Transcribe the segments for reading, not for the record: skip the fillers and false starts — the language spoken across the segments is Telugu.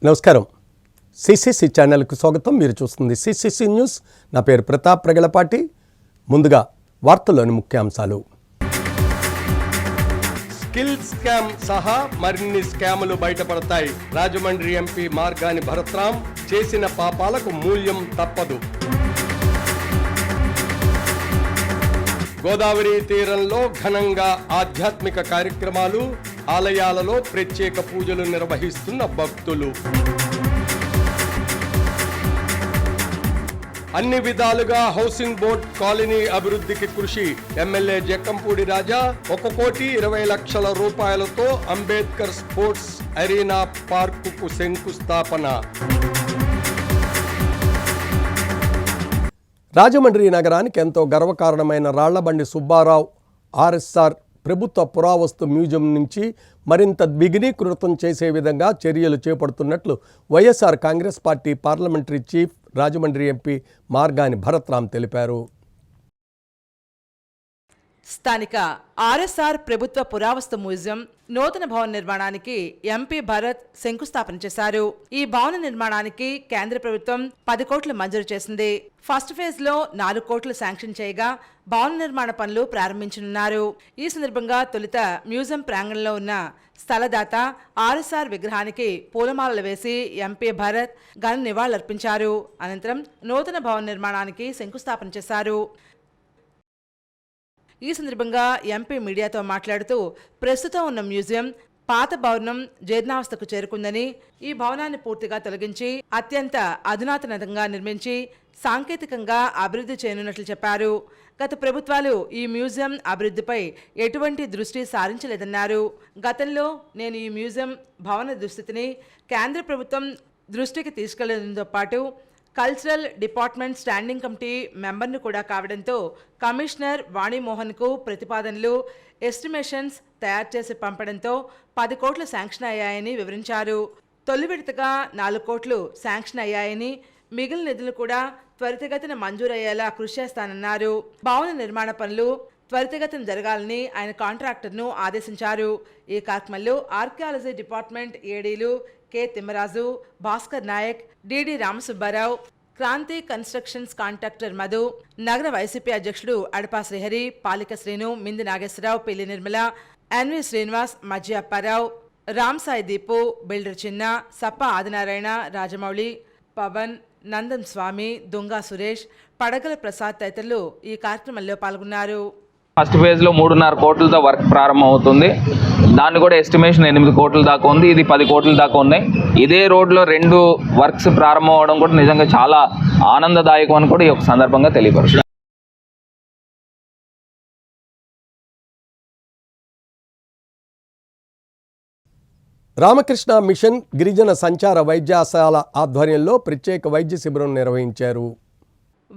నమస్కారం. సిసిసి ఛానల్కు స్వాగతం. మీరు చూస్తుంది సిసిసి న్యూస్. నా పేరు ప్రతాప్ ప్రగలపాటి. ముందుగా వార్తల్లోని ముఖ్యాంశాలు. స్కిల్ స్కామ్ సహా మరిన్ని స్కాములు బయటపడతాయి. రాజమండ్రి ఎంపీ మార్గాని భరత్రాం చేసిన పాపాలకు మూల్యం తప్పదు. గోదావరి తీరంలో ఘనంగా ఆధ్యాత్మిక కార్యక్రమాలు, ఆలయాలలో ప్రత్యేక పూజలు నిర్వహిస్తున్న భక్తులు. అన్ని విధాలుగా హౌసింగ్ బోర్డ్ కాలనీ అభివృద్ధికి కృషి. ఎమ్మెల్యే జక్కంపూడి రాజా 1,20,00,000 రూపాయలతో అంబేద్కర్ స్పోర్ట్స్ అరీనా పార్కుకు శంకుస్థాపన. రాజమండ్రి నగరానికి ఎంతో గర్వకారణమైన రాళ్లబండి సుబ్బారావు ఆర్ఎస్ఆర్ ప్రభుత్వ పురావస్తు మ్యూజియం నుంచి మరింత ద్విగుణీకృతం చేసే విధంగా చర్యలు చేపడుతున్నట్లు YSR Congress party parliamentary chief Rajahmundry MP Margani Bharat Ram తెలిపారు. స్థానిక ఆర్ఎస్ఆర్ ప్రభుత్వ పురావస్తు మ్యూజియం నూతన భవన నిర్మాణానికి ఎంపీ భరత్ శంకుస్థాపన చేశారు. ఈ భవన నిర్మాణానికి కేంద్ర ప్రభుత్వం 10 కోట్లు మంజూరు చేసింది. ఫస్ట్ ఫేజ్ లో 4 కోట్లు శాంక్షన్ చేయగా భవన నిర్మాణ పనులు ప్రారంభించనున్నారు. ఈ సందర్భంగా తొలుత మ్యూజియం ప్రాంగణంలో ఉన్న స్థలదాత ఆర్ఎస్ఆర్ విగ్రహానికి పూలమాలలు వేసి ఎంపీ భరత్ ఘన నివాళులర్పించారు. అనంతరం నూతన భవన నిర్మాణానికి శంకుస్థాపన చేశారు. ఈ సందర్భంగా ఎంపీ మీడియాతో మాట్లాడుతూ ప్రస్తుతం ఉన్న మ్యూజియం పాత భవనం జీర్ణావస్థకు చేరుకుందని, ఈ భవనాన్ని పూర్తిగా తొలగించి అత్యంత అధునాతనంగా నిర్మించి సాంకేతికంగా అభివృద్ధి చేయనున్నట్లు చెప్పారు. గత ప్రభుత్వాలు ఈ మ్యూజియం అభివృద్ధిపై ఎటువంటి దృష్టి సారించలేదన్నారు. గతంలో నేను ఈ మ్యూజియం భవన దుస్థితిని కేంద్ర ప్రభుత్వం దృష్టికి తీసుకెళ్లడంతో పాటు కల్చరల్ డిపార్ట్మెంట్ స్టాండింగ్ కమిటీ మెంబర్ను కూడా కావడంతో కమిషనర్ వాణిమోహన్కు ప్రతిపాదనలు, ఎస్టిమేషన్స్ తయారు చేసి పంపడంతో 10 కోట్లు శాంక్షన్ అయ్యాయని వివరించారు. తొలి విడతగా 4 కోట్లు శాంక్షన్ అయ్యాయని, మిగిలిన నిధులు కూడా త్వరితగతిన మంజూరయ్యేలా కృషి చేస్తానన్నారు. భవన నిర్మాణ పనులు త్వరితగతిన జరగాలని ఆయన కాంట్రాక్టర్ను ఆదేశించారు. ఈ కార్యక్రమంలో ఆర్కియాలజీ డిపార్ట్మెంట్ ఏడీలు K Thimmaraju, Bhaskar Nayak, DD Ramasubbarao, Kranti constructions contractor Madhu, నగర వైసీపీ అధ్యక్షుడు అడపా శ్రీహరి, పాలిక శ్రీను, మింది నాగేశ్వరరావు, పిల్లి నిర్మల, ఎన్వి శ్రీనివాస్, మజ్జి అప్పారావు, రామ్సాయి దీపు, బిల్డర్ చిన్న, సప్ప ఆదినారాయణ, రాజమౌళి, పవన్, నందన్ స్వామి, దుంగా సురేష్, పడగల ప్రసాద్ తదితరులు ఈ కార్యక్రమంలో పాల్గొన్నారు. ఫస్ట్ ఫేజ్లో 3.5 కోట్లతో వర్క్ ప్రారంభం అవుతుంది. దాన్ని కూడా ఎస్టిమేషన్ 8 కోట్ల దాకా ఉంది. ఇది 10 కోట్ల దాకా ఉన్నాయి. ఇదే రోడ్లో 2 వర్క్స్ ప్రారంభం అవడం కూడా నిజంగా చాలా ఆనందదాయకం అని కూడా ఈ ఒక సందర్భంగా తెలియపరుస్తుంది. రామకృష్ణ మిషన్ గిరిజన సంచార వైద్యశాల ఆధ్వర్యంలో ప్రత్యేక వైద్య శిబిరం నిర్వహించారు.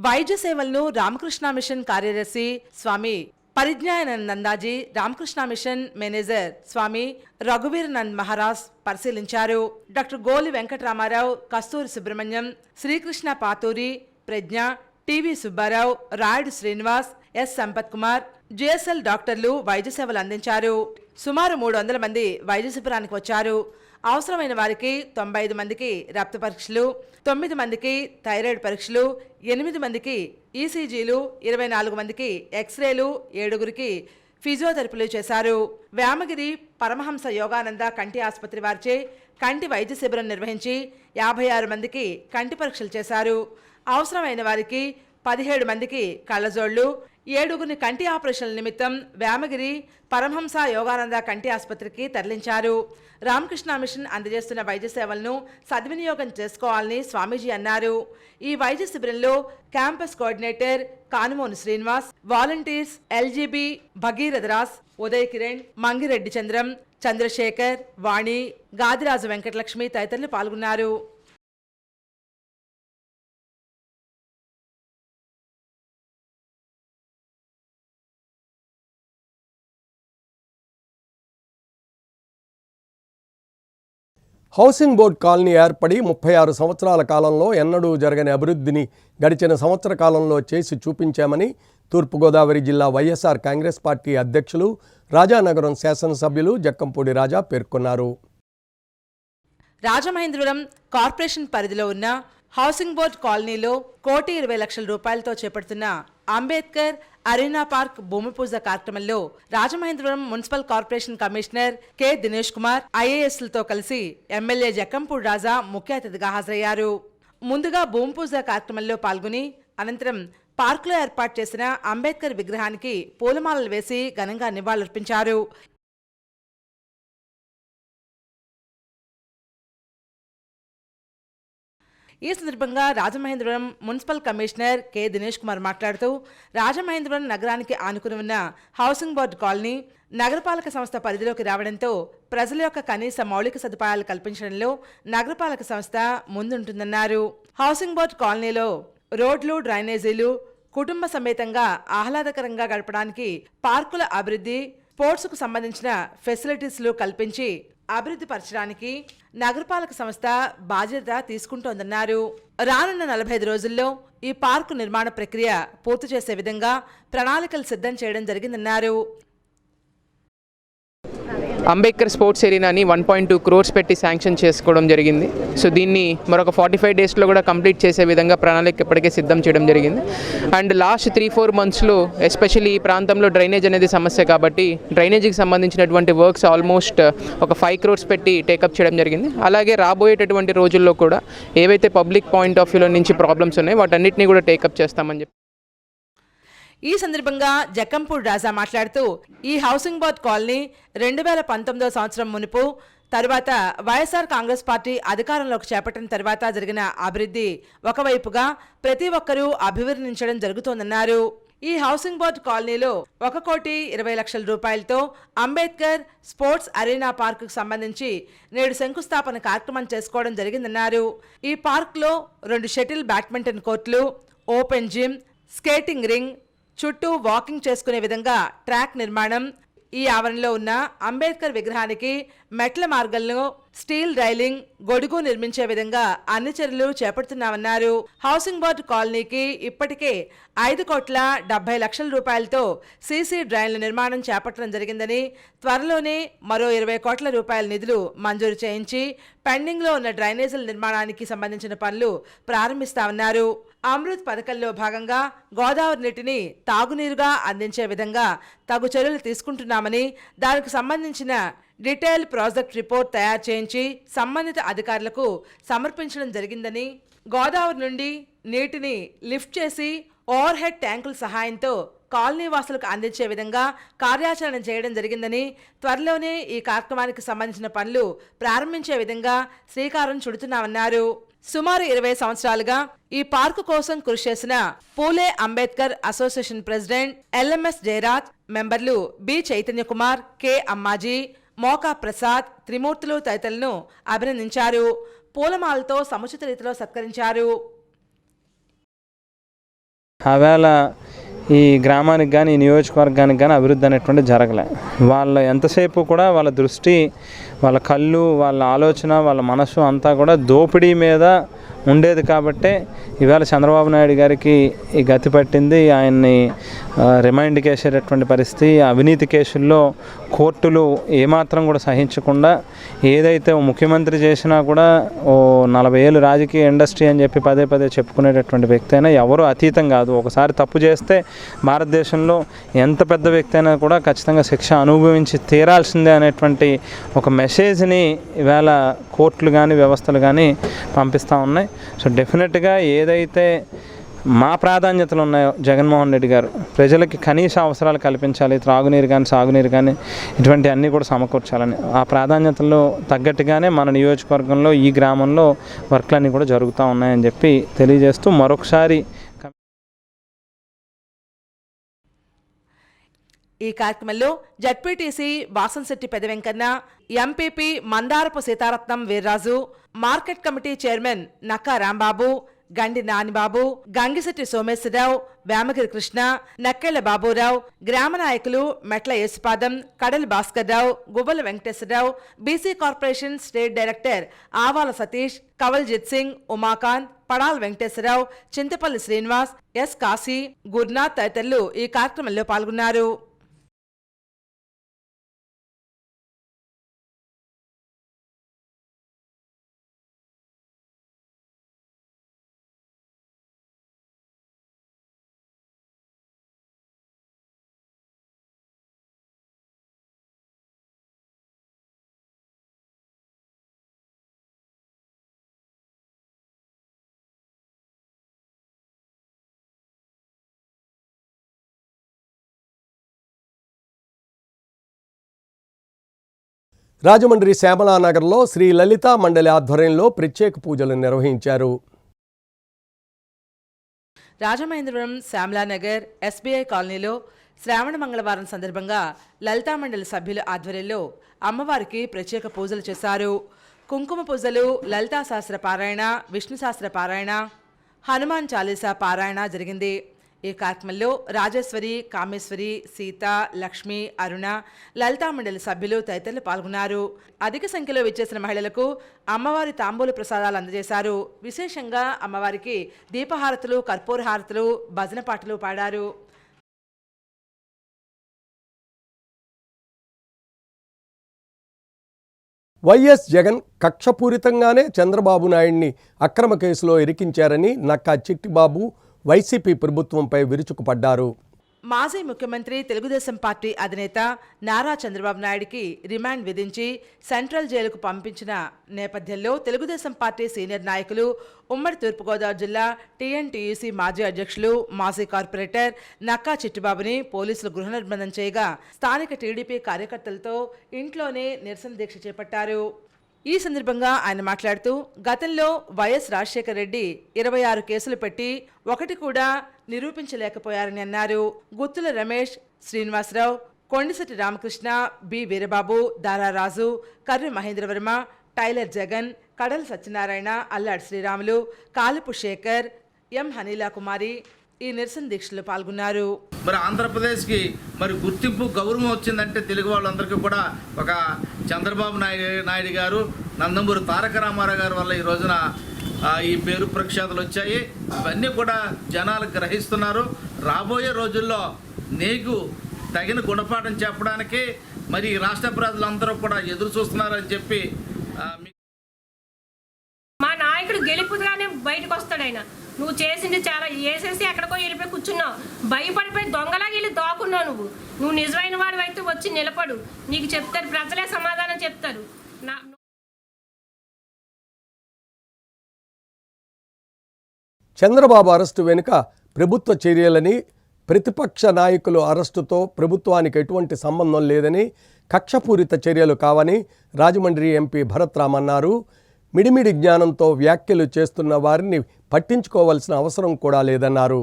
వైద్య సేవలను రామకృష్ణ మిషన్ కార్యదర్శి స్వామి పరిజ్ఞానందాజీ, రామకృష్ణ మిషన్ మేనేజర్ స్వామి రఘువీరనంద్ మహారాజ్ పరిశీలించారు. Doctor Goli Venkataramarao, Kasturi Subrahmanyam, Srikrishna Pathuri, Pragna, TV Subbarao, Rayudu Srinivas, S Sampath Kumar, GSL డాక్టర్లు వైద్య సేవలు అందించారు. సుమారు 300 మంది వైద్య శిబిరానికి వచ్చారు. అవసరమైన వారికి 95 మందికి రక్త పరీక్షలు, 9 మందికి థైరాయిడ్ పరీక్షలు, 8 మందికి ఈసీజీలు, 24 మందికి ఎక్స్రేలు, 7గురికి ఫిజియోథెరపీలు చేశారు. వేమగిరి పరమహంస యోగానంద కంటి ఆసుపత్రి వారిచే కంటి వైద్య శిబిరం నిర్వహించి 56 మందికి కంటి పరీక్షలు చేశారు. అవసరమైన వారికి 17 మందికి కళ్ళజోళ్లు, 7గురిని కంటి ఆపరేషన్ల నిమిత్తం వేమగిరి పరమహంస యోగానంద కంటి ఆసుపత్రికి తరలించారు. రామకృష్ణ మిషన్ అందజేస్తున్న వైద్య సేవలను సద్వినియోగం చేసుకోవాలని స్వామీజీ అన్నారు. ఈ వైద్య శిబిరంలో campus coordinator Kanumonu Srinivas, volunteers LGB Bhagiratharaj, Uday Kiran, Mangireddy Chandram, Chandrasekhar, Vani, Gadiraju Venkatalakshmi తదితరులు పాల్గొన్నారు. హౌసింగ్ బోర్డ్ కాలనీ ఏర్పడి 36 సంవత్సరాల కాలంలో ఎన్నడూ జరగని అభివృద్ధిని గడిచిన సంవత్సర కాలంలో చేసి చూపించామని తూర్పుగోదావరి జిల్లా వైఎస్ఆర్ కాంగ్రెస్ పార్టీ అధ్యక్షులు, రాజానగరం శాసనసభ్యులు జక్కంపూడి రాజా పేర్కొన్నారు. రాజమహేంద్రవరం కార్పొరేషన్ పరిధిలో ఉన్న హౌసింగ్ బోర్డ్ కాలనీలో 1,20,00,000 రూపాయలతో చేపడుతున్న అంబేద్కర్ అరీనా పార్క్ భూమి పూజ కార్యక్రమంలో Rajamahendravaram municipal corporation commissioner K Dinesh Kumar ఐఏఎస్లతో కలిసి ఎమ్మెల్యే జక్కంపూడి రాజా ముఖ్య అతిథిగా హాజరయ్యారు. ముందుగా భూమి పూజ కార్యక్రమంలో పాల్గొని అనంతరం పార్కులో ఏర్పాటు చేసిన అంబేద్కర్ విగ్రహానికి పూలమాలలు వేసి ఘనంగా నివాళులర్పించారు. ఈ సందర్భంగా Rajamahendravaram municipal commissioner K Dinesh Kumar మాట్లాడుతూ రాజమహేంద్రవరం నగరానికి ఆనుకుని ఉన్న హౌసింగ్ బోర్డు కాలనీ నగరపాలక సంస్థ పరిధిలోకి రావడంతో ప్రజల యొక్క కనీస మౌలిక సదుపాయాలు కల్పించడంలో నగరపాలక సంస్థ ముందుంటుందన్నారు. హౌసింగ్ బోర్డు కాలనీలో రోడ్లు, డ్రైనేజీలు, కుటుంబ సమేతంగా ఆహ్లాదకరంగా గడపడానికి పార్కుల అభివృద్ధి, స్పోర్ట్స్కు సంబంధించిన ఫెసిలిటీస్లు కల్పించి అభివృద్ధి పరచడానికి నగరపాలక సంస్థ బాధ్యత తీసుకుంటోందన్నారు. రానున్న 45 రోజుల్లో ఈ పార్కు నిర్మాణ ప్రక్రియ పూర్తి చేసే విధంగా ప్రణాళికలు సిద్ధం చేయడం జరిగిందన్నారు. అంబేద్కర్ స్పోర్ట్స్ ఏరియాని 1.2 crores పెట్టి శాంక్షన్ చేసుకోవడం జరిగింది. సో దీన్ని మరొక 45 daysలో కూడా కంప్లీట్ చేసే విధంగా ప్రణాళిక ఇప్పటికే సిద్ధం చేయడం జరిగింది. అండ్ లాస్ట్ 3-4 monthsలో ఎస్పెషల్లీ ఈ ప్రాంతంలో డ్రైనేజ్ అనేది సమస్య కాబట్టి డ్రైనేజీకి సంబంధించినటువంటి వర్క్స్ ఆల్మోస్ట్ ఒక 5 crores పెట్టి టేకప్ చేయడం జరిగింది. అలాగే రాబోయేటటువంటి రోజుల్లో కూడా ఏవైతే పబ్లిక్ పాయింట్ ఆఫ్ వ్యూలో నుంచి ప్రాబ్లమ్స్ ఉన్నాయో వాటన్నిటిని కూడా టేకప్ చేస్తామని చెప్పి ఈ సందర్భంగా జక్కంపూడి రాజా మాట్లాడుతూ ఈ హౌసింగ్ బోర్డ్ కాలనీ 2019వ సంవత్సరం మునుపు తర్వాత వైఎస్ఆర్ కాంగ్రెస్ పార్టీ అధికారంలోకి చేపట్టిన తర్వాత జరిగిన అభివృద్ధి ఒకవైపుగా ప్రతి ఒక్కరూ అభివర్ణించడం జరుగుతోందన్నారు. ఈ హౌసింగ్ బోర్డు కాలనీలో 1,20,00,000 రూపాయలతో అంబేద్కర్ స్పోర్ట్స్ అరీనా పార్కుకు సంబంధించి నేడు శంకుస్థాపన కార్యక్రమం చేసుకోవడం జరిగిందన్నారు. ఈ పార్కులో 2 షటిల్ బ్యాడ్మింటన్ కోర్టులు, ఓపెన్ జిమ్, స్కేటింగ్ రింగ్, చుట్టూ వాకింగ్ చేసుకునే విధంగా ట్రాక్ నిర్మాణం, ఈ ఆవరణలో ఉన్న అంబేద్కర్ విగ్రహానికి మెట్ల మార్గంలో స్టీల్ రైలింగ్, గొడుగు నిర్మించే విధంగా అన్ని చర్యలు చేపడుతున్నామన్నారు. హౌసింగ్ బోర్డు కాలనీకి ఇప్పటికే 5,70,00,000 రూపాయలతో సీసీ డ్రైన్ల నిర్మాణం చేపట్టడం జరిగిందని, త్వరలోనే మరో 20 కోట్ల రూపాయల నిధులు మంజూరు చేయించి పెండింగ్లో ఉన్న డ్రైనేజీల నిర్మాణానికి సంబంధించిన పనులు ప్రారంభిస్తామన్నారు. అమృత్ పథకంలో భాగంగా గోదావరి నీటిని తాగునీరుగా అందించే విధంగా తగు చర్యలు తీసుకుంటున్నామని, దానికి సంబంధించిన డీటెయిల్ ప్రాజెక్ట్ రిపోర్ట్ తయారు చేయించి సంబంధిత అధికారులకు సమర్పించడం జరిగిందని, గోదావరి నుండి నీటిని లిఫ్ట్ చేసి ఓవర్ హెడ్ ట్యాంకుల సహాయంతో కాలనీ వాసులకు అందించే విధంగా కార్యాచరణ చేయడం జరిగిందని, త్వరలోనే ఈ కార్యక్రమానికి సంబంధించిన పనులు ప్రారంభించే విధంగా శ్రీకారం చుడుతున్నామన్నారు. సుమారు 20 సంవత్సరాలుగా ఈ పార్కు కోసం కృషి చేసిన Phule Ambedkar association president LMS Jayaraj, మెంబర్లు బి చైతన్య కుమార్, కె అమ్మాజీ, మోకా ప్రసాద్, త్రిమూర్తులు తదితరులను అభినందించారు. పూలమాలతో సముచిత రీతిలో సత్కరించారు. ఆవేళ ఈ గ్రామానికి కానీ ఈ నియోజకవర్గానికి కానీ అభివృద్ధి అనేటువంటి జరగలే. వాళ్ళ ఎంతసేపు కూడా వాళ్ళ దృష్టి, వాళ్ళ కళ్ళు, వాళ్ళ ఆలోచన, వాళ్ళ మనసు అంతా కూడా దోపిడీ మీద ఉండేది. కాబట్టే ఈవేళ చంద్రబాబు నాయుడు గారికి ఈ గతి పట్టింది. ఆయన్ని రిమైండ్ కేసేటటువంటి పరిస్థితి. అవినీతి కేసుల్లో కోర్టులు ఏమాత్రం కూడా సహించకుండా ఏదైతే ముఖ్యమంత్రి చేసినా కూడా 40 ఏళ్ళు రాజకీయ ఇండస్ట్రీ అని చెప్పి పదే పదే చెప్పుకునేటటువంటి వ్యక్తి అయినా ఎవరూ అతీతం కాదు. ఒకసారి తప్పు చేస్తే భారతదేశంలో ఎంత పెద్ద వ్యక్తి అయినా కూడా ఖచ్చితంగా శిక్ష అనుభవించి తీరాల్సిందే అనేటువంటి ఒక మెసేజ్ని ఈవేళ కోర్టులు కానీ వ్యవస్థలు కానీ పంపిస్తూ ఉన్నాయి. సో డెఫినెట్గా ఏదైతే మా ప్రాధాన్యతలు ఉన్నాయో జగన్మోహన్ రెడ్డి గారు ప్రజలకి కనీస అవసరాలు కల్పించాలి, త్రాగునీరు కానీ సాగునీరు కానీ ఇటువంటి అన్నీ కూడా సమకూర్చాలని ఆ ప్రాధాన్యతల్లో తగ్గట్టుగానే మన నియోజకవర్గంలో ఈ గ్రామంలో వర్క్లన్నీ కూడా జరుగుతూ ఉన్నాయని చెప్పి తెలియజేస్తూ మరొకసారి ఈ కార్యక్రమంలో ZPTC Vasamsetti Pedavenkanna, MPP Mandarapu Seetharatnam Veerraju, market committee chairman Nakka Rambabu, Gandi Nanibabu, Gangisetty Someswara Rao, Vemagiri Krishna, నక్కెళ్ల Baburao, గ్రామ నాయకులు Metla Yesupadam, Kadali Bhaskarrao, Guvvala Venkateswararao, BC corporation state director Avala Satish, Kawaljit Singh, Umakant, Padal Venkateswararao, Chintapalli Srinivas, S Kashi, Gurnath తదితరులు ఈ కార్యక్రమంలో పాల్గొన్నారు. రాజమండ్రి శ్యామలానగర్లో శ్రీ లలితా మండలి ఆధ్వర్యంలో ప్రత్యేక పూజలు నిర్వహించారు. రాజమహేంద్రవరం శ్యామలానగర్ ఎస్బీఐ కాలనీలో శ్రావణ మంగళవారం సందర్భంగా లలితా మండలి సభ్యుల ఆధ్వర్యంలో అమ్మవారికి ప్రత్యేక పూజలు చేశారు. కుంకుమ పూజలు, లలితా శాస్త్ర పారాయణ, విష్ణు శాస్త్ర పారాయణ, హనుమాన్ చాలీసా పారాయణ జరిగింది. ఈ కార్యక్రమంలో రాజేశ్వరి, కామేశ్వరి, సీత, లక్ష్మి, అరుణ, లలితా మండలి సభ్యులు తదితరులు పాల్గొన్నారు. అధిక సంఖ్యలో విచ్చేసిన మహిళలకు అమ్మవారి తాంబూల ప్రసాదాలు అందజేశారు. విశేషంగా అమ్మవారికి దీపహారతులు, కర్పూర హారతులు, భజన పాటలు పాడారు. వైఎస్ జగన్ కక్షపూరితంగానే చంద్రబాబు నాయుడిని అక్రమ కేసులో ఇరికించారని నక్కా చిట్టిబాబు వైసీపీ ప్రభుత్వంపై విరుచుకుపడ్డారు. మాజీ ముఖ్యమంత్రి, తెలుగుదేశం పార్టీ అధినేత నారా చంద్రబాబు నాయుడికి రిమాండ్ విధించి సెంట్రల్ జైలుకు పంపించిన నేపథ్యంలో తెలుగుదేశం పార్టీ సీనియర్ నాయకులు, ఉమ్మడి తూర్పుగోదావరి జిల్లా టీఎన్టీయూసీ మాజీ అధ్యక్షులు, మాజీ కార్పొరేటర్ నక్కా చిట్టిబాబుని పోలీసులు గృహ నిర్బంధం చేయగా స్థానిక టీడీపీ కార్యకర్తలతో ఇంట్లోనే నిరసన దీక్ష చేపట్టారు. ఈ సందర్భంగా ఆయన మాట్లాడుతూ, గతంలో వైఎస్ రాజశేఖర రెడ్డి 26 కేసులు పెట్టి ఒకటి కూడా నిరూపించలేకపోయారని అన్నారు. గుత్తుల రమేష్, శ్రీనివాసరావు, కొండిశెట్టి రామకృష్ణ, బి వీరబాబు, దారారాజు, కర్రి మహేంద్రవర్మ, టైలర్ జగన్, కడల సత్యనారాయణ, అల్లాడి శ్రీరాములు, కాలుపు శేఖర్, ఎం హనీలా కుమారి ఈ నిరసన దీక్షలో పాల్గొన్నారు. మరి ఆంధ్రప్రదేశ్కి మరి గుర్తింపు, గౌరవం వచ్చిందంటే తెలుగు వాళ్ళందరికీ కూడా ఒక చంద్రబాబు నాయుడు గారు, నందమూరి తారక రామారావు గారి వల్ల ఈ రోజున ఈ పేరు ప్రఖ్యాతులు వచ్చాయి. ఇవన్నీ కూడా జనాలు గ్రహిస్తున్నారు. రాబోయే రోజుల్లో నీకు తగిన గుణపాఠం చెప్పడానికి మరి రాష్ట్ర ప్రజలందరూ కూడా ఎదురు చూస్తున్నారని చెప్పి మా నాయకుడు గెలుపుగానే బయటకు వస్తాడు. ఆయన నువ్వు చేసింది చాలా వేసేసి ఎక్కడికో వెళ్ళిపోయి కూర్చున్నావు, భయపడిపోయి దొంగలాగా వెళ్ళి దాక్కున్నావు. నువ్వు నిజమైన వాడు అయితే వచ్చి నిలబడు, నీకు చెప్తారు, ప్రజలే సమాధానం చెప్తారు. చంద్రబాబు అరెస్టు వెనుక ప్రభుత్వ చర్యలని, ప్రతిపక్ష నాయకుల అరెస్టుతో ప్రభుత్వానికి ఎటువంటి సంబంధం లేదని, కక్షపూరిత చర్యలు కావని రాజమండ్రి ఎంపీ భరత్ రామ్ అన్నారు. మిడిమిడి జ్ఞానంతో వ్యాఖ్యలు చేస్తున్న వారిని పట్టించుకోవాల్సిన అవసరం కూడా లేదన్నారు.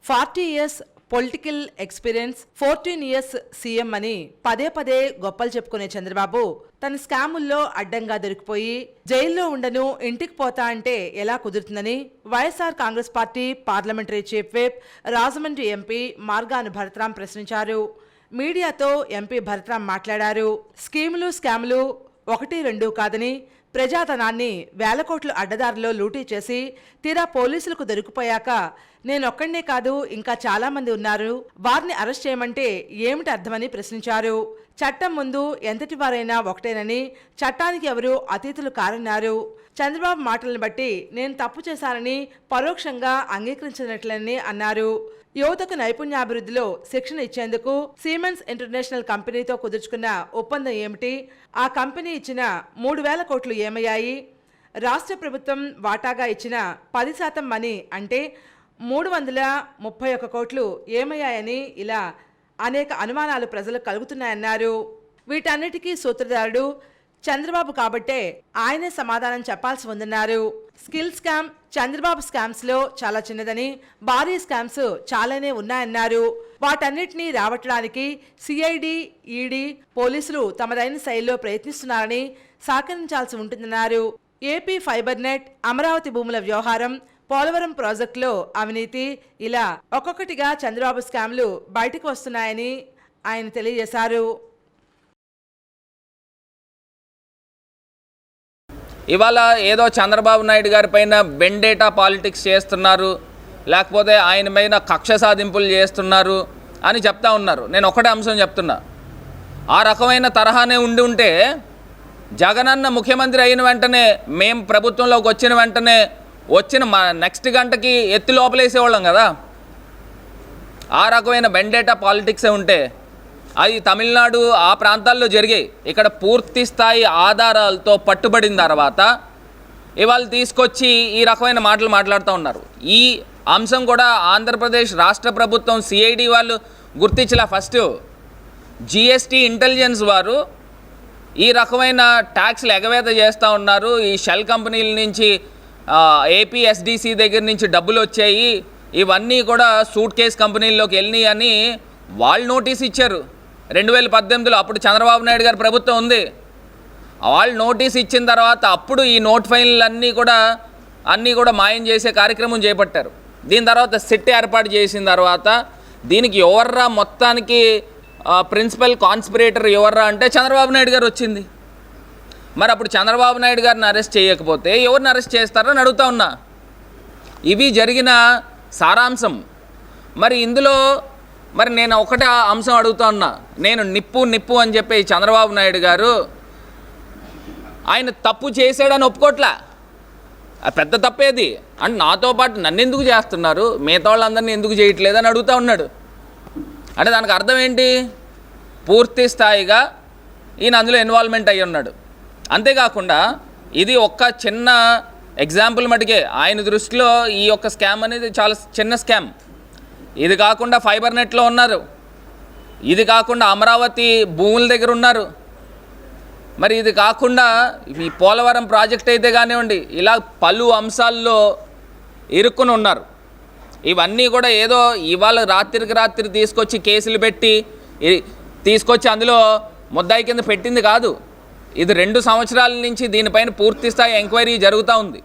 40 years political experience, 14 years CM అని పదే పదే గొప్పలు చెప్పుకునే చంద్రబాబు తన స్కాముల్లో అడ్డంగా దొరికిపోయి జైల్లో ఉండను, ఇంటికి పోతా అంటే ఎలా కుదురుతుందని YSR Congress party parliamentary chief whip, Rajahmundry MP Margani Bharatram ప్రశ్నించారు. మీడియాతో ఎంపీ భరతరామ్ మాట్లాడారు. స్కీములు, స్కాములు 1-2 కాదని ప్రజాధనాన్ని వేల కోట్ల అడ్డదారిలో లూటీ చేసి తీరా పోలీసులకు దొరికిపోయాక నేనొక్కడే కాదు ఇంకా చాలా మంది ఉన్నారు, వారిని అరెస్ట్ చేయమంటే ఏమిటి అర్థమని ప్రశ్నించారు. చట్టం ముందు ఎంతటి వారైనా ఒకటేనని, చట్టానికి ఎవరు అతీతులు కారన్నారు. చంద్రబాబు మాటలను బట్టి నేను తప్పు చేశానని పరోక్షంగా అంగీకరించినట్లని అన్నారు. యువతకు నైపుణ్యాభివృద్ధిలో శిక్షణ ఇచ్చేందుకు సిమెన్స్ ఇంటర్నేషనల్ కంపెనీతో కుదుర్చుకున్న ఒప్పందం ఏమిటి, ఆ కంపెనీ ఇచ్చిన 3,000 కోట్లు ఏమయ్యాయి, రాష్ట్ర ప్రభుత్వం వాటాగా ఇచ్చిన 10% మనీ అంటే 331 కోట్లు ఏమయ్యాయని ఇలా అనేక అనుమానాలు ప్రజలకు కలుగుతున్నాయన్నారు. వీటన్నిటికీ సూత్రధారుడు చంద్రబాబు కాబట్టే ఆయనే సమాధానం చెప్పాల్సి ఉందన్నారు. స్కిల్ స్కామ్ చంద్రబాబు స్కామ్స్లో చాలా చిన్నదని, భారీ స్కామ్స్ చాలానే ఉన్నాయన్నారు. వాటన్నిటినీ రాబట్టడానికి సిఐడి, ఈడీ, పోలీసులు తమదైన శైలిలో ప్రయత్నిస్తున్నారని సహకరించాల్సి ఉంటుందన్నారు. ఏపీ ఫైబర్ నెట్, అమరావతి భూముల వ్యవహారం, పోలవరం ప్రాజెక్టులో అవినీతి ఇలా ఒక్కొక్కటిగా చంద్రబాబు స్కామ్లు బయటకు వస్తున్నాయని ఆయన తెలియజేశారు. ఇవాళ ఏదో చంద్రబాబు నాయుడు గారి పైన బెండేటా పాలిటిక్స్ చేస్తున్నారు, లేకపోతే ఆయన పైన కక్ష సాధింపులు చేస్తున్నారు అని చెప్తా ఉన్నారు. నేను ఒకటే అంశం చెప్తున్నా, ఆ రకమైన తరహానే ఉంటే జగనన్న ముఖ్యమంత్రి అయిన వెంటనే, మేము ప్రభుత్వంలోకి వచ్చిన వెంటనే వచ్చిన నెక్స్ట్ గంటకి ఎత్తి లోపలేసేవాళ్ళం కదా. ఆ రకమైన బెండేటా పాలిటిక్సే ఉంటే అది తమిళనాడు ఆ ప్రాంతాల్లో జరిగాయి. ఇక్కడ పూర్తి స్థాయి ఆధారాలతో పట్టుబడిన తర్వాత ఇవాళ తీసుకొచ్చి ఈ రకమైన మాటలు మాట్లాడుతూ ఉన్నారు. ఈ అంశం కూడా ఆంధ్రప్రదేశ్ రాష్ట్ర ప్రభుత్వం సిఐడి వాళ్ళు గుర్తించలే. ఫస్ట్ జిఎస్టీ ఇంటెలిజెన్స్ వారు ఈ రకమైన ట్యాక్స్లు ఎగవేత చేస్తూ ఉన్నారు. ఈ షెల్ కంపెనీల నుంచి ఏపీఎస్డిసి దగ్గర నుంచి డబ్బులు వచ్చాయి, ఇవన్నీ కూడా సూట్ కేస్ కంపెనీల్లోకి వెళ్ళినాయి అని వాళ్ళు నోటీస్ ఇచ్చారు 2018లో. అప్పుడు చంద్రబాబు నాయుడు గారి ప్రభుత్వం ఉంది. వాళ్ళు నోటీస్ ఇచ్చిన తర్వాత అప్పుడు ఈ నోట్ ఫైన్లు అన్నీ కూడా మాయం చేసే కార్యక్రమం చేపట్టారు. దీని తర్వాత సిట్ ఏర్పాటు చేసిన తర్వాత దీనికి ఎవర్రా మొత్తానికి ప్రిన్సిపల్ కాన్స్పిరేటర్ ఎవర్రా అంటే చంద్రబాబు నాయుడు గారు వచ్చింది. మరి అప్పుడు చంద్రబాబు నాయుడు గారిని అరెస్ట్ చేయకపోతే ఎవరిని అరెస్ట్ చేస్తారని అడుగుతా ఉన్నా. ఇవి జరిగిన సారాంశం. మరి ఇందులో మరి నేను ఒకటే అంశం అడుగుతా ఉన్నా. నేను నిప్పు అని చెప్పి చంద్రబాబు నాయుడు గారు ఆయన తప్పు చేశాడని ఒప్పుకోట్లా. పెద్ద తప్పేది అంటే నాతో పాటు నన్ను ఎందుకు చేస్తున్నారు, మిగతా వాళ్ళందరినీ ఎందుకు చేయట్లేదని అడుగుతూ ఉన్నాడు. అంటే దానికి అర్థం ఏంటి? పూర్తి స్థాయిగా ఈయన అందులో ఇన్వాల్వ్మెంట్ అయ్యి ఉన్నాడు. అంతేకాకుండా ఇది ఒక్క చిన్న ఎగ్జాంపుల్ మటుకే. ఆయన దృష్టిలో ఈ యొక్క స్కామ్ అనేది చాలా చిన్న స్కామ్. ఇది కాకుండా ఫైబర్ నెట్లో ఉన్నారు, ఇది కాకుండా అమరావతి భూముల దగ్గర ఉన్నారు, మరి ఇది కాకుండా ఈ పోలవరం ప్రాజెక్ట్ అయితే కానివ్వండి, ఇలా పలు అంశాల్లో ఇరుక్కుని ఉన్నారు. ఇవన్నీ కూడా ఏదో ఇవాళ రాత్రికి రాత్రి తీసుకొచ్చి కేసులు పెట్టి తీసుకొచ్చి అందులో ముద్దాయి కింద పెట్టింది కాదు. ఇది 2 సంవత్సరాల నుంచి దీనిపైన పూర్తి స్థాయి ఎంక్వైరీ జరుగుతూ ఉంది.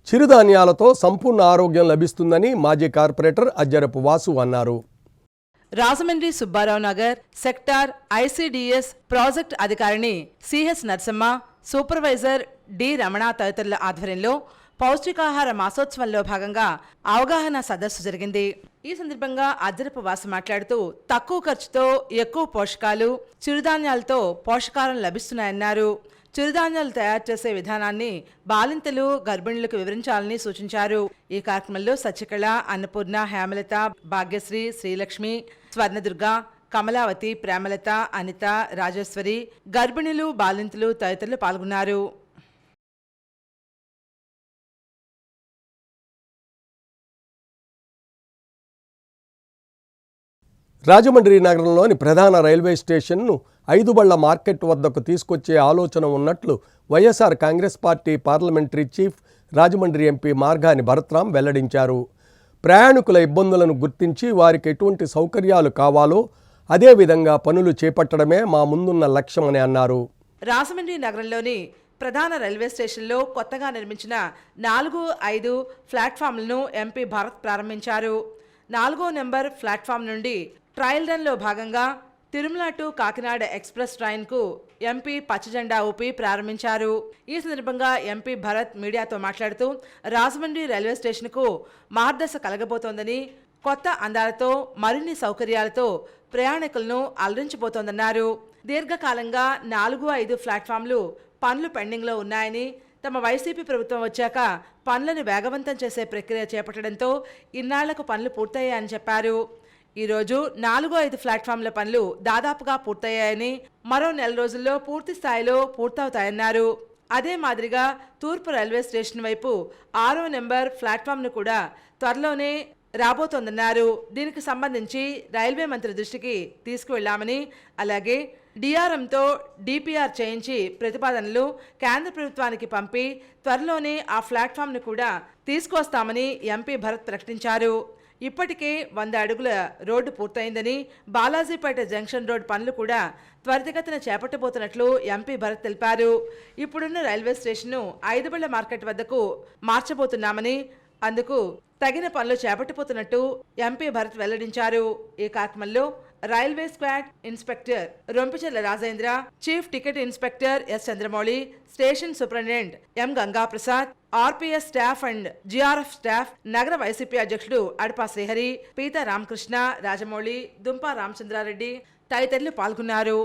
చిరుధాన్యాలతో సంపూర్ణ ఆరోగ్యం లభిస్తుందని మాజీ కార్పొరేటర్ అజ్జరపు వాసు అన్నారు. Rajahmundry Subbarao Nagar sector ICDS project అధికారిని CH Narasamma, supervisor D Ramana తదితరుల ఆధ్వర్యంలో పౌష్టికాహార మాసోత్సవంలో భాగంగా అవగాహన సదస్సు జరిగింది. ఈ సందర్భంగా అజ్జరపు వాసు మాట్లాడుతూ తక్కువ ఖర్చుతో ఎక్కువ పోషకాలు, చిరుధాన్యాలతో పోషకాలను లభిస్తున్నాయన్నారు. చిరుధాన్యాలు తయారు చేసే విధానాన్ని బాలింతలు, గర్భిణులకు వివరించాలని సూచించారు. ఈ కార్యక్రమంలో సత్యకళ, అన్నపూర్ణ, హేమలత, భాగ్యశ్రీ, శ్రీలక్ష్మి, స్వర్ణదుర్గ, కమలావతి, ప్రేమలత, అనిత, రాజేశ్వరి, గర్భిణులు, బాలింతలు తదితరులు పాల్గొన్నారు. రాజమండ్రి నగరంలోని ప్రధాన రైల్వే స్టేషన్ను 5 బళ్ల మార్కెట్ వద్దకు తీసుకొచ్చే ఆలోచన ఉన్నట్లు YSR Congress party parliamentary chief, Rajahmundry MP Margani Bharat Ram వెల్లడించారు. ప్రయాణికుల ఇబ్బందులను గుర్తించి వారికి ఎటువంటి సౌకర్యాలు కావాలో అదేవిధంగా పనులు చేపట్టడమే మా ముందున్న లక్ష్యమని అన్నారు. రాజమండ్రి నగరంలోని ప్రధాన రైల్వే స్టేషన్లో కొత్తగా నిర్మించిన 4, 5 ప్లాట్ఫామ్లను ఎంపీ భారత్ ప్రారంభించారు. 4వ నెంబర్ ప్లాట్ఫామ్ నుండి ట్రయల్ రన్లో భాగంగా తిరుమల టు కాకినాడ ఎక్స్ప్రెస్ ట్రైన్కు ఎంపీ పచ్చజెండా ఊపి ప్రారంభించారు. ఈ సందర్భంగా ఎంపీ భరత్ మీడియాతో మాట్లాడుతూ రాజమండ్రి రైల్వే స్టేషన్కు మార్గదశ కలగబోతోందని, కొత్త అందాలతో మరిన్ని సౌకర్యాలతో ప్రయాణికులను అలరించబోతోందన్నారు. దీర్ఘకాలంగా 4, 5 ప్లాట్ఫామ్లు పనులు పెండింగ్లో ఉన్నాయని, తమ వైసీపీ ప్రభుత్వం వచ్చాక పనులను వేగవంతం చేసే ప్రక్రియ చేపట్టడంతో ఇన్నాళ్లకు పనులు పూర్తయ్యాయని చెప్పారు. ఈరోజు 4, 5 ప్లాట్ఫామ్ల పనులు దాదాపుగా పూర్తయ్యాయని, మరో 4 రోజుల్లో పూర్తి స్థాయిలో పూర్తవుతాయన్నారు. అదే మాదిరిగా తూర్పు రైల్వే స్టేషన్ వైపు 6వ నెంబర్ ప్లాట్ఫామ్ను కూడా త్వరలోనే రాబోతోందన్నారు. దీనికి సంబంధించి రైల్వే మంత్రి దృష్టికి తీసుకువెళ్లామని, అలాగే డిఆర్ఎంతో డిపిఆర్ చేయించి ప్రతిపాదనలు కేంద్ర ప్రభుత్వానికి పంపి త్వరలోనే ఆ ప్లాట్ఫామ్ను కూడా తీసుకొస్తామని ఎంపీ భరత్ ప్రకటించారు. ఇప్పటికే 100 అడుగుల రోడ్డు పూర్తయిందని, బాలాజీపేట జంక్షన్ రోడ్ పనులు కూడా త్వరితగతిన చేపట్టబోతున్నట్లు ఎంపీ భరత్ తెలిపారు. ఇప్పుడున్న రైల్వే స్టేషన్ను 5 బళ్ల మార్కెట్ వద్దకు మార్చబోతున్నామని, అందుకు తగిన పనులు చేపట్టబోతున్నట్టు ఎంపీ భరత్ వెల్లడించారు. ఈ కార్యక్రమంలో railway squad inspector Rompicherla Rajendra, chief ticket inspector S Chandramouli, station superintendent M Gangaprasad, RPS staff and GRF staff, నగర వైసీపీ అధ్యక్షుడు అడపా శ్రీహరి, పీతా రామకృష్ణ, రాజమౌళి, దుంపా రామచంద్రారెడ్డి తదితరులు పాల్గొన్నారు.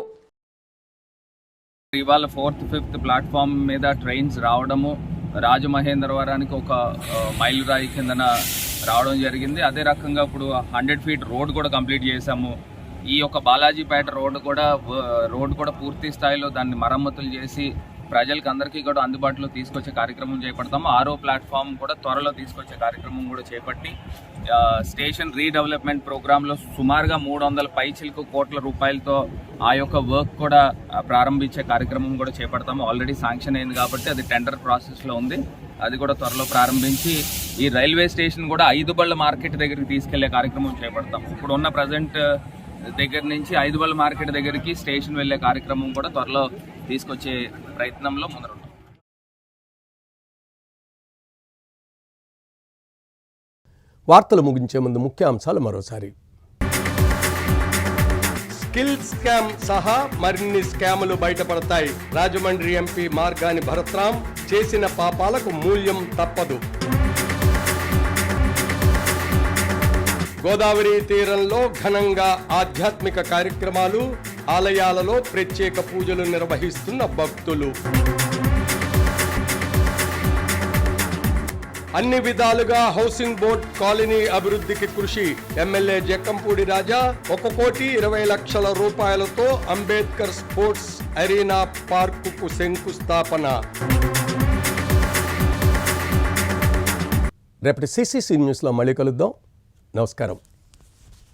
ఇవాళ 4th, 5th ప్లాట్ఫామ్ మీద ట్రైన్స్ రావడము రాజమహేంద్రవరానికి ఒక మైలురాయి కిందన రావడం జరిగింది. అదే రకంగా ఇప్పుడు 100 ఫీట్ రోడ్ కూడా కంప్లీట్ చేశాము. ఈ యొక్క బాలాజీపేట రోడ్డు కూడా పూర్తి స్థాయిలో దాన్ని మరమ్మతులు చేసి ప్రజలకు అందరికీ కూడా అందుబాటులో తీసుకొచ్చే కార్యక్రమం చేపడతాము. 6వ ప్లాట్ఫామ్ కూడా త్వరలో తీసుకొచ్చే కార్యక్రమం కూడా చేపట్టి స్టేషన్ రీడెవలప్మెంట్ ప్రోగ్రాంలో సుమారుగా 300 పైచిలకు కోట్ల రూపాయలతో ఆ యొక్క వర్క్ కూడా ప్రారంభించే కార్యక్రమం కూడా చేపడతాము. ఆల్రెడీ శాంక్షన్ అయింది కాబట్టి అది టెండర్ ప్రాసెస్లో ఉంది. అది కూడా త్వరలో ప్రారంభించి ఈ రైల్వే స్టేషన్ కూడా 5 బళ్ళ మార్కెట్ దగ్గరికి తీసుకెళ్లే కార్యక్రమం చేపడతాం. ఇప్పుడు ఉన్న ప్రజెంట్ దగ్గర నుంచి 5 బళ్ళ మార్కెట్ దగ్గరికి స్టేషన్ వెళ్లే కార్యక్రమం కూడా త్వరలో తీసుకొచ్చే ప్రయత్నంలో ముందరుంటాం. వార్తలు ముగించే ముందు ముఖ్యాంశాలు మరోసారి. స్కిల్ స్కామ్ సహా మరిన్ని స్కాములు బయటపడతాయి. రాజమండ్రి ఎంపీ మార్గాని భరత్రాం చేసిన పాపాలకు మూల్యం తప్పదు. గోదావరి తీరంలో ఘనంగా ఆధ్యాత్మిక కార్యక్రమాలు, ఆలయాలలో ప్రత్యేక పూజలు నిర్వహిస్తున్న భక్తులు. అన్ని విధాలుగా హౌసింగ్ బోర్డ్ కాలనీ అభివృద్ధికి కృషి. ఎమ్మెల్యే జక్కంపూడి రాజా 1,20,00,000 రూపాయలతో అంబేద్కర్ స్పోర్ట్స్ అరీనా పార్కుకు శంకుస్థాపన. రేపటి సిసిసి న్యూస్లో మళ్ళీ కలుద్దాం. నమస్కారం.